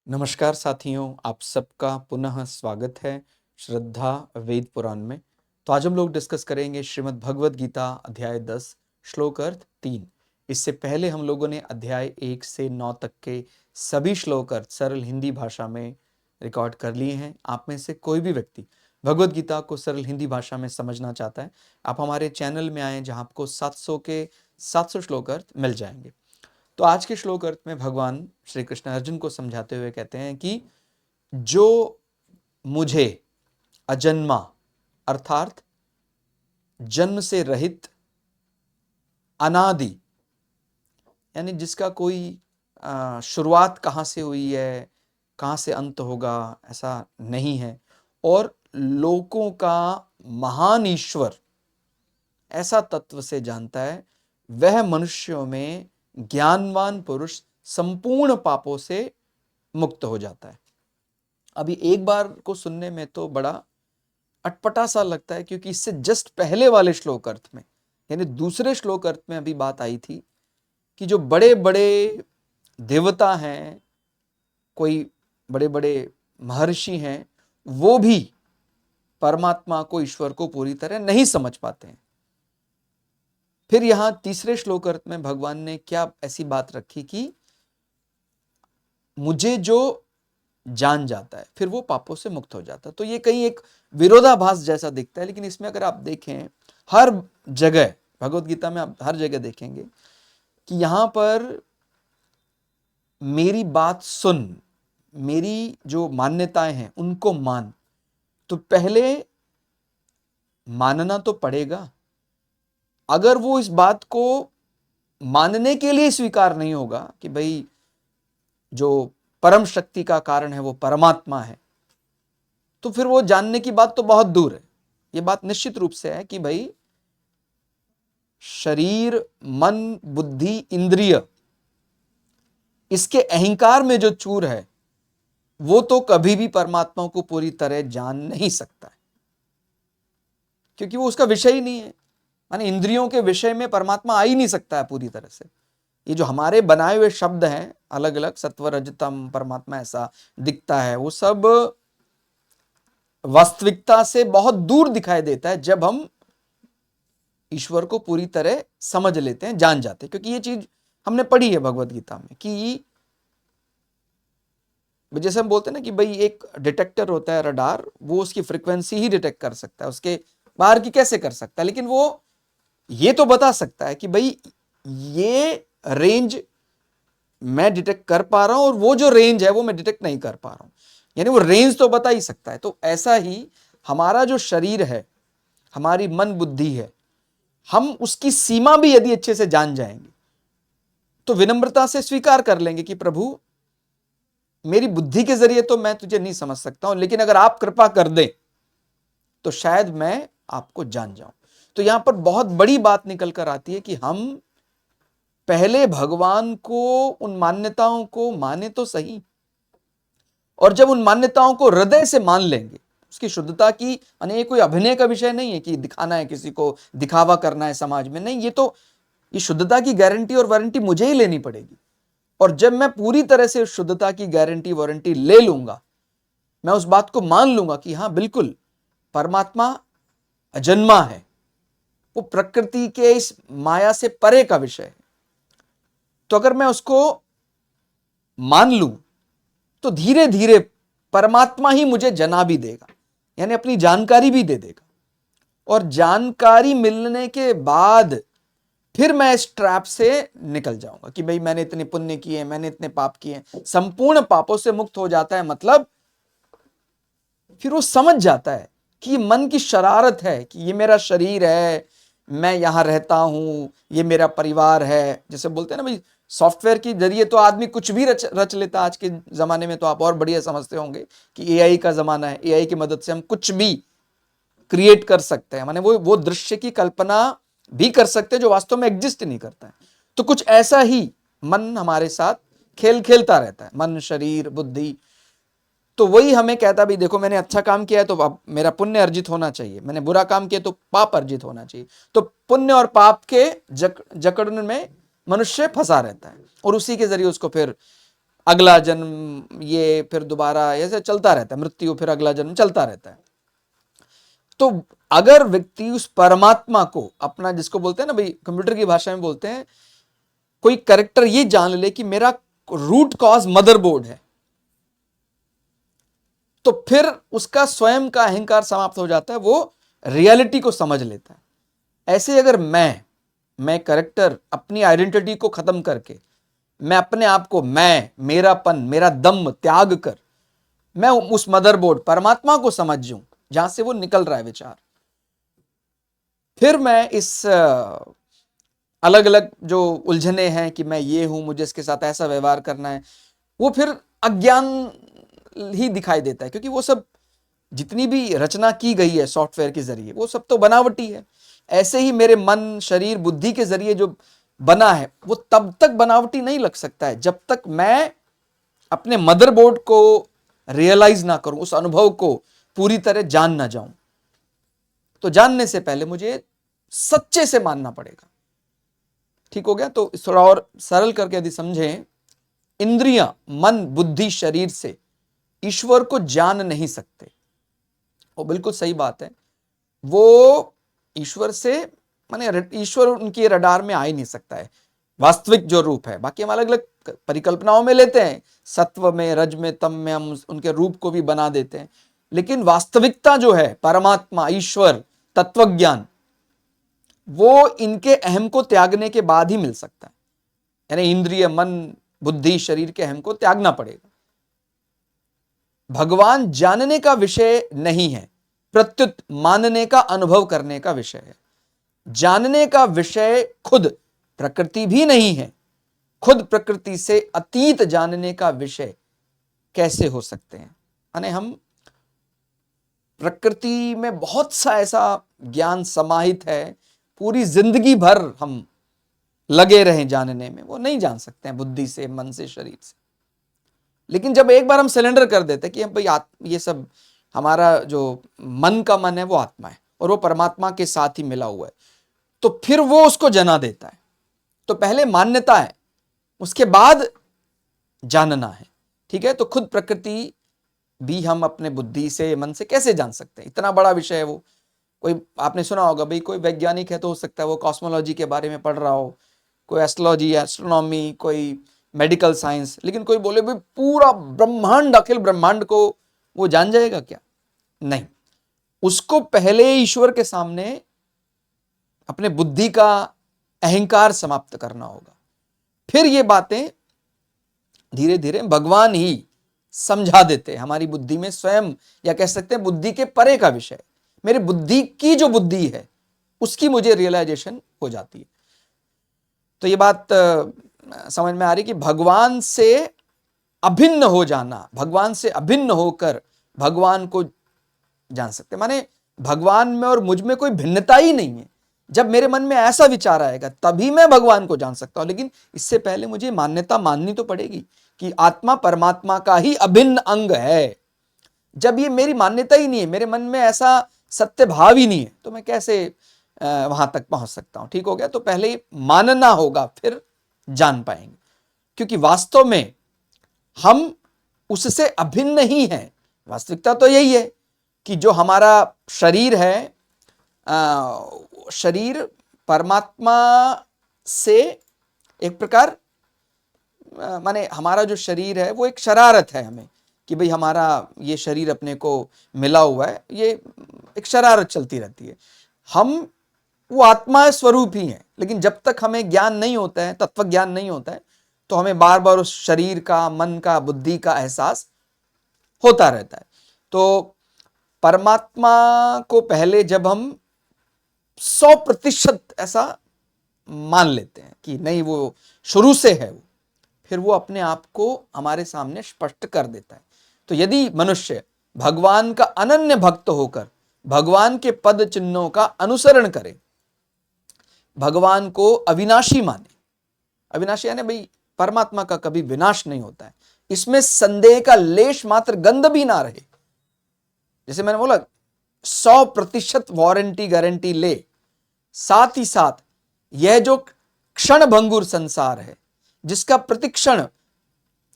नमस्कार साथियों, आप सबका पुनः स्वागत है श्रद्धा वेद पुराण में। तो आज हम लोग डिस्कस करेंगे श्रीमद् भगवद गीता अध्याय 10 श्लोक अर्थ 3। इससे पहले हम लोगों ने अध्याय 1 से 9 तक के सभी श्लोक अर्थ सरल हिंदी भाषा में रिकॉर्ड कर लिए हैं। आप में से कोई भी व्यक्ति भगवद गीता को सरल हिंदी भाषा में समझना चाहता है, आप हमारे चैनल में आएँ जहाँ आपको 700 के 700 श्लोक अर्थ मिल जाएंगे। तो आज के श्लोक अर्थ में भगवान श्री कृष्ण अर्जुन को समझाते हुए कहते हैं कि जो मुझे अजन्मा अर्थात जन्म से रहित अनादि, यानी जिसका कोई शुरुआत कहाँ से हुई है, कहाँ से अंत होगा, ऐसा नहीं है, और लोकों का महान ईश्वर ऐसा तत्व से जानता है, वह मनुष्यों में ज्ञानवान पुरुष संपूर्ण पापों से मुक्त हो जाता है। अभी एक बार को सुनने में तो बड़ा अटपटा सा लगता है, क्योंकि इससे जस्ट पहले वाले श्लोक अर्थ में, यानी दूसरे श्लोक अर्थ में अभी बात आई थी कि जो बड़े बड़े देवता हैं, कोई बड़े बड़े महर्षि हैं, वो भी परमात्मा को, ईश्वर को पूरी तरह नहीं समझ पाते हैं। फिर यहां तीसरे श्लोक अर्थ में भगवान ने क्या ऐसी बात रखी कि मुझे जो जान जाता है फिर वो पापों से मुक्त हो जाता है। तो ये कहीं एक विरोधाभास जैसा दिखता है, लेकिन इसमें अगर आप देखें हर जगह भगवत गीता में आप हर जगह देखेंगे कि यहां पर मेरी बात सुन, मेरी जो मान्यताएं हैं उनको मान। तो पहले मानना तो पड़ेगा। अगर वो इस बात को मानने के लिए स्वीकार नहीं होगा कि भाई जो परम शक्ति का कारण है वो परमात्मा है, तो फिर वो जानने की बात तो बहुत दूर है। ये बात निश्चित रूप से है कि भाई शरीर, मन, बुद्धि, इंद्रिय, इसके अहंकार में जो चूर है वो तो कभी भी परमात्मा को पूरी तरह जान नहीं सकता है, क्योंकि वो उसका विषय ही नहीं है। माने इंद्रियों के विषय में परमात्मा आ ही नहीं सकता है पूरी तरह से। ये जो हमारे बनाए हुए शब्द हैं अलग अलग, सत्व रजतम, परमात्मा ऐसा दिखता है, वो सब वास्तविकता से बहुत दूर दिखाई देता है जब हम ईश्वर को पूरी तरह समझ लेते हैं, जान जाते हैं। क्योंकि ये चीज हमने पढ़ी है भगवत गीता में कि जैसे हम बोलते हैं ना कि भाई एक डिटेक्टर होता है रडार, वो उसकी फ्रीक्वेंसी ही डिटेक्ट कर सकता है, उसके बाहर की कैसे कर सकता है, लेकिन वो ये तो बता सकता है कि भाई ये रेंज मैं डिटेक्ट कर पा रहा हूं और वो जो रेंज है वो मैं डिटेक्ट नहीं कर पा रहा हूं, यानी वो रेंज तो बता ही सकता है। तो ऐसा ही हमारा जो शरीर है, हमारी मन बुद्धि है, हम उसकी सीमा भी यदि अच्छे से जान जाएंगे तो विनम्रता से स्वीकार कर लेंगे कि प्रभु मेरी बुद्धि के जरिए तो मैं तुझे नहीं समझ सकता हूं, लेकिन अगर आप कृपा कर दें तो शायद मैं आपको जान जाऊं। तो यहां पर बहुत बड़ी बात निकल कर आती है कि हम पहले भगवान को, उन मान्यताओं को माने तो सही, और जब उन मान्यताओं को हृदय से मान लेंगे, उसकी शुद्धता की, यानी कोई अभिनय का विषय नहीं है कि दिखाना है, किसी को दिखावा करना है समाज में, नहीं, ये शुद्धता की गारंटी और वारंटी मुझे ही लेनी पड़ेगी। और जब मैं पूरी तरह से शुद्धता की गारंटी वारंटी ले लूंगा, मैं उस बात को मान लूंगा कि हाँ बिल्कुल परमात्मा अजन्मा है, वो प्रकृति के इस माया से परे का विषय है, तो अगर मैं उसको मान लूं तो धीरे धीरे परमात्मा ही मुझे जना भी देगा, यानी अपनी जानकारी भी दे देगा। और जानकारी मिलने के बाद फिर मैं इस ट्रैप से निकल जाऊंगा कि भाई मैंने इतने पुण्य किए, मैंने इतने पाप किए, संपूर्ण पापों से मुक्त हो जाता है। मतलब फिर वो समझ जाता है कि ये मन की शरारत है कि ये मेरा शरीर है, मैं यहां रहता हूं, ये मेरा परिवार है। जैसे बोलते हैं ना भाई, सॉफ्टवेयर के जरिए तो आदमी कुछ भी रच लेता। आज के जमाने में तो आप और बढ़िया समझते होंगे कि एआई का जमाना है, एआई की मदद से हम कुछ भी क्रिएट कर सकते हैं, माने वो दृश्य की कल्पना भी कर सकते हैं जो वास्तव में एग्जिस्ट नहीं करता है। तो कुछ ऐसा ही मन हमारे साथ खेल खेलता रहता है, मन, शरीर, बुद्धि। तो वही हमें कहता भाई देखो, मैंने अच्छा काम किया है तो अब मेरा पुण्य अर्जित होना चाहिए, मैंने बुरा काम किया तो पाप अर्जित होना चाहिए। तो पुण्य और पाप के जकड़न में मनुष्य फंसा रहता है, और उसी के जरिए उसको फिर अगला जन्म, ये फिर दोबारा ऐसे चलता रहता है, मृत्यु फिर अगला जन्म चलता रहता है। तो अगर व्यक्ति उस परमात्मा को अपना, जिसको बोलते हैं ना भाई कंप्यूटर की भाषा में बोलते हैं, कोई कैरेक्टर ये जान ले कि मेरा रूट कॉज मदरबोर्ड है, तो फिर उसका स्वयं का अहंकार समाप्त हो जाता है, वो रियलिटी को समझ लेता है। ऐसे अगर मैं कैरेक्टर, अपनी आइडेंटिटी को खत्म करके मैं अपने आप को, मेरापन, मेरा दम त्याग कर मैं उस मदरबोर्ड परमात्मा को समझ जाऊं जहां से वो निकल रहा है विचार, फिर मैं इस अलग अलग जो उलझने हैं कि मैं ये हूं, मुझे इसके साथ ऐसा व्यवहार करना है, वो फिर अज्ञान ही दिखाई देता है। क्योंकि वो सब जितनी भी रचना की गई है सॉफ्टवेयर के जरिए, वो सब तो बनावटी है। ऐसे ही मेरे मन, शरीर, बुद्धि के जरिए जो बना है वो तब तक बनावटी नहीं लग सकता है जब तक मैं अपने मदरबोर्ड को रियलाइज ना करूं, उस अनुभव को पूरी तरह जान ना जाऊं। तो जानने से पहले मुझे सच्चे से मानना पड़ेगा। ठीक हो गया? तो थोड़ा और सरल करके यदि समझें, इंद्रियां, मन, बुद्धि, शरीर से ईश्वर को जान नहीं सकते। वो बिल्कुल सही बात है। वो ईश्वर से, माने ईश्वर उनकी रडार में आ ही नहीं सकता है, वास्तविक जो रूप है। बाकी हम अलग अलग परिकल्पनाओं में लेते हैं, सत्व में, रज में, तम में हम उनके रूप को भी बना देते हैं, लेकिन वास्तविकता जो है, परमात्मा, ईश्वर, तत्वज्ञान, वो इनके अहम को त्यागने के बाद ही मिल सकता है। यानी इंद्रिय, मन, बुद्धि, शरीर के अहम को त्यागना पड़ेगा। भगवान जानने का विषय नहीं है, प्रत्युत मानने का, अनुभव करने का विषय है। जानने का विषय खुद प्रकृति भी नहीं है। खुद प्रकृति से अतीत जानने का विषय कैसे हो सकते हैं? यानी हम प्रकृति में बहुत सा ऐसा ज्ञान समाहित है, पूरी जिंदगी भर हम लगे रहें जानने में, वो नहीं जान सकते हैं बुद्धि से, मन से, शरीर से। लेकिन जब एक बार हम सिलेंडर कर देते हैं कि हम भाई ये सब हमारा जो मन का मन है वो आत्मा है और वो परमात्मा के साथ ही मिला हुआ है, तो फिर वो उसको जना देता है। तो पहले मान्यता है, उसके बाद जानना है। ठीक है? तो खुद प्रकृति भी हम अपने बुद्धि से, मन से कैसे जान सकते हैं? इतना बड़ा विषय है वो। कोई, आपने सुना होगा भाई, कोई वैज्ञानिक है तो हो सकता है वो कॉस्मोलॉजी के बारे में पढ़ रहा हो, कोई एस्ट्रोलॉजी, एस्ट्रोनॉमी, कोई मेडिकल साइंस, लेकिन कोई बोले भाई पूरा ब्रह्मांड, अखिल ब्रह्मांड को वो जान जाएगा क्या? नहीं। उसको पहले ईश्वर के सामने अपने बुद्धि का अहंकार समाप्त करना होगा, फिर ये बातें धीरे धीरे भगवान ही समझा देते हैं हमारी बुद्धि में। स्वयं, या कह सकते हैं बुद्धि के परे का विषय, मेरी बुद्धि की जो बुद्धि है उसकी मुझे रियलाइजेशन हो जाती है। तो ये बात समझ में आ रही कि भगवान से अभिन्न हो जाना, भगवान से अभिन्न होकर भगवान को जान सकते, माने भगवान में और मुझ में कोई भिन्नता ही नहीं है। जब मेरे मन में ऐसा विचार आएगा तभी मैं भगवान को जान सकता हूं, लेकिन इससे पहले मुझे मान्यता माननी तो पड़ेगी कि आत्मा परमात्मा का ही अभिन्न अंग है। जब ये मेरी मान्यता ही नहीं है, मेरे मन में ऐसा सत्य भाव ही नहीं है, तो मैं कैसे वहां तक पहुंच सकता हूं? ठीक हो गया? तो पहले मानना होगा, फिर जान पाएंगे। क्योंकि वास्तव में हम उससे अभिन्न ही हैं। वास्तविकता तो यही है कि जो हमारा शरीर है, शरीर परमात्मा से एक प्रकार, माने हमारा जो शरीर है वो एक शरारत है हमें, कि भाई हमारा ये शरीर अपने को मिला हुआ है, ये एक शरारत चलती रहती है। हम वो आत्मा स्वरूप ही है, लेकिन जब तक हमें ज्ञान नहीं होता है, तत्व ज्ञान नहीं होता है, तो हमें बार बार उस शरीर का, मन का, बुद्धि का एहसास होता रहता है। तो परमात्मा को पहले जब हम 100% ऐसा मान लेते हैं कि नहीं वो शुरू से है, वो फिर वो अपने आप को हमारे सामने स्पष्ट कर देता है। तो यदि मनुष्य भगवान का अनन्य भक्त होकर भगवान के पद चिन्हों का अनुसरण करे, भगवान को अविनाशी माने, अविनाशी यानी भाई परमात्मा का कभी विनाश नहीं होता है, इसमें संदेह का लेश मात्र गंध भी ना रहे। जैसे मैंने बोला 100% वारंटी गारंटी ले, साथ ही साथ यह जो क्षण भंगुर संसार है, जिसका प्रतिक्षण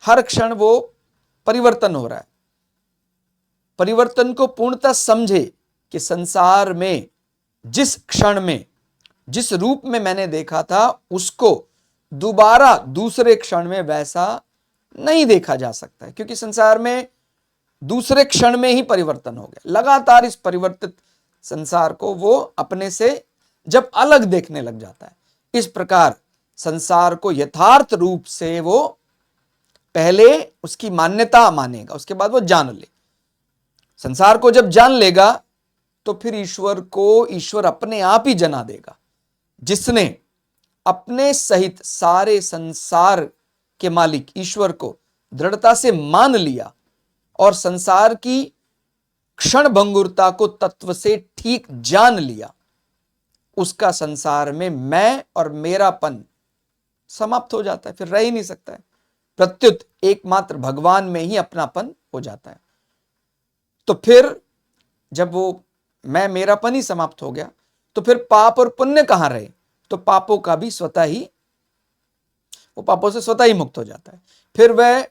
हर क्षण वो परिवर्तन हो रहा है। परिवर्तन को पूर्णतः समझे कि संसार में जिस क्षण में जिस रूप में मैंने देखा था उसको दोबारा दूसरे क्षण में वैसा नहीं देखा जा सकता है, क्योंकि संसार में दूसरे क्षण में ही परिवर्तन हो गया। लगातार इस परिवर्तित संसार को वो अपने से जब अलग देखने लग जाता है, इस प्रकार संसार को यथार्थ रूप से वो पहले उसकी मान्यता मानेगा, उसके बाद वो जान ले। संसार को जब जान लेगा तो फिर ईश्वर को ईश्वर अपने आप ही जना देगा। जिसने अपने सहित सारे संसार के मालिक ईश्वर को दृढ़ता से मान लिया और संसार की क्षण भंगुरता को तत्व से ठीक जान लिया, उसका संसार में मैं और मेरापन समाप्त हो जाता है, फिर रह ही नहीं सकता है। प्रत्युत एकमात्र भगवान में ही अपनापन हो जाता है। तो फिर जब वो मैं मेरापन ही समाप्त हो गया तो फिर पाप और पुण्य कहां रहे? तो पापों का भी स्वतः ही, वो पापों से स्वतः ही मुक्त हो जाता है। फिर वह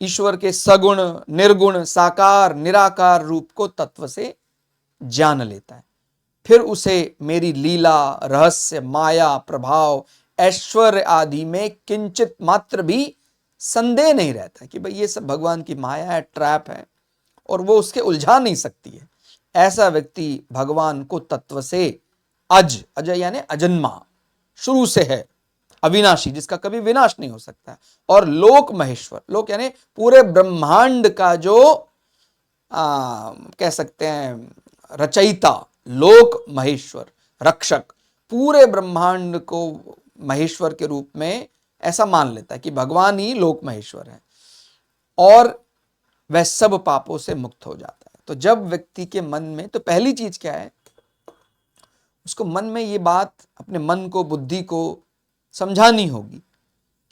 ईश्वर के सगुण निर्गुण साकार निराकार रूप को तत्व से जान लेता है। फिर उसे मेरी लीला रहस्य माया प्रभाव ऐश्वर्य आदि में किंचित मात्र भी संदेह नहीं रहता कि भाई ये सब भगवान की माया है, ट्रैप है, और वो उसके उलझा नहीं सकती है। ऐसा व्यक्ति भगवान को तत्व से अजय यानी अजन्मा, शुरू से है, अविनाशी, जिसका कभी विनाश नहीं हो सकता, और लोक महेश्वर, लोक यानी पूरे ब्रह्मांड का जो कह सकते हैं रचयिता, लोक महेश्वर रक्षक, पूरे ब्रह्मांड को महेश्वर के रूप में ऐसा मान लेता है कि भगवान ही लोक महेश्वर है, और वह सब पापों से मुक्त हो जाता है। तो जब व्यक्ति के मन में, तो पहली चीज क्या है, उसको मन में ये बात, अपने मन को बुद्धि को समझानी होगी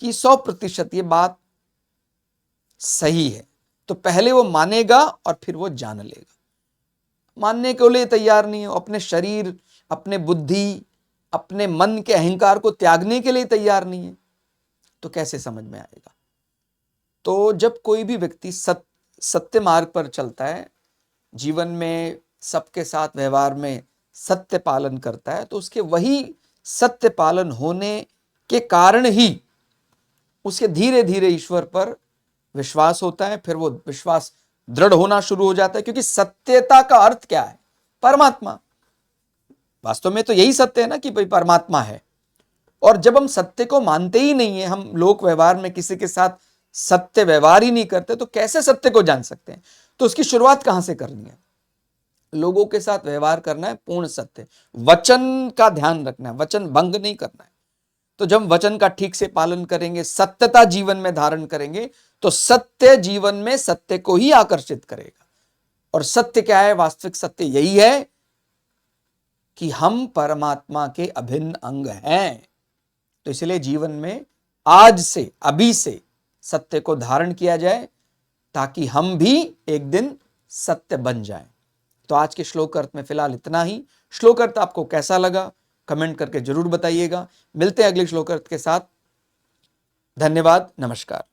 कि 100% ये बात सही है। तो पहले वो मानेगा और फिर वो जान लेगा। मानने के लिए तैयार नहीं है, अपने शरीर अपने बुद्धि अपने मन के अहंकार को त्यागने के लिए तैयार नहीं है, तो कैसे समझ में आएगा? तो जब कोई भी व्यक्ति सत्य मार्ग पर चलता है, जीवन में सबके साथ व्यवहार में सत्य पालन करता है, तो उसके वही सत्य पालन होने के कारण ही उसके धीरे धीरे ईश्वर पर विश्वास होता है। फिर वो विश्वास दृढ़ होना शुरू हो जाता है, क्योंकि सत्यता का अर्थ क्या है? परमात्मा। वास्तव में तो यही सत्य है ना कि भाई परमात्मा है। और जब हम सत्य को मानते ही नहीं है, हम लोक व्यवहार में किसी के साथ सत्य व्यवहार ही नहीं करते, तो कैसे सत्य को जान सकते हैं? तो उसकी शुरुआत कहां से करनी है? लोगों के साथ व्यवहार करना है पूर्ण सत्य, वचन का ध्यान रखना है, वचन भंग नहीं करना है। तो जब वचन का ठीक से पालन करेंगे, सत्यता जीवन में धारण करेंगे, तो सत्य जीवन में सत्य को ही आकर्षित करेगा। और सत्य क्या है? वास्तविक सत्य यही है कि हम परमात्मा के अभिन्न अंग हैं। तो इसलिए जीवन में आज से, अभी से सत्य को धारण किया जाए, ताकि हम भी एक दिन सत्य बन जाएं। तो आज के श्लोक अर्थ में फिलहाल इतना ही। श्लोक अर्थ आपको कैसा लगा कमेंट करके जरूर बताइएगा। मिलते हैं अगले श्लोक अर्थ के साथ। धन्यवाद, नमस्कार।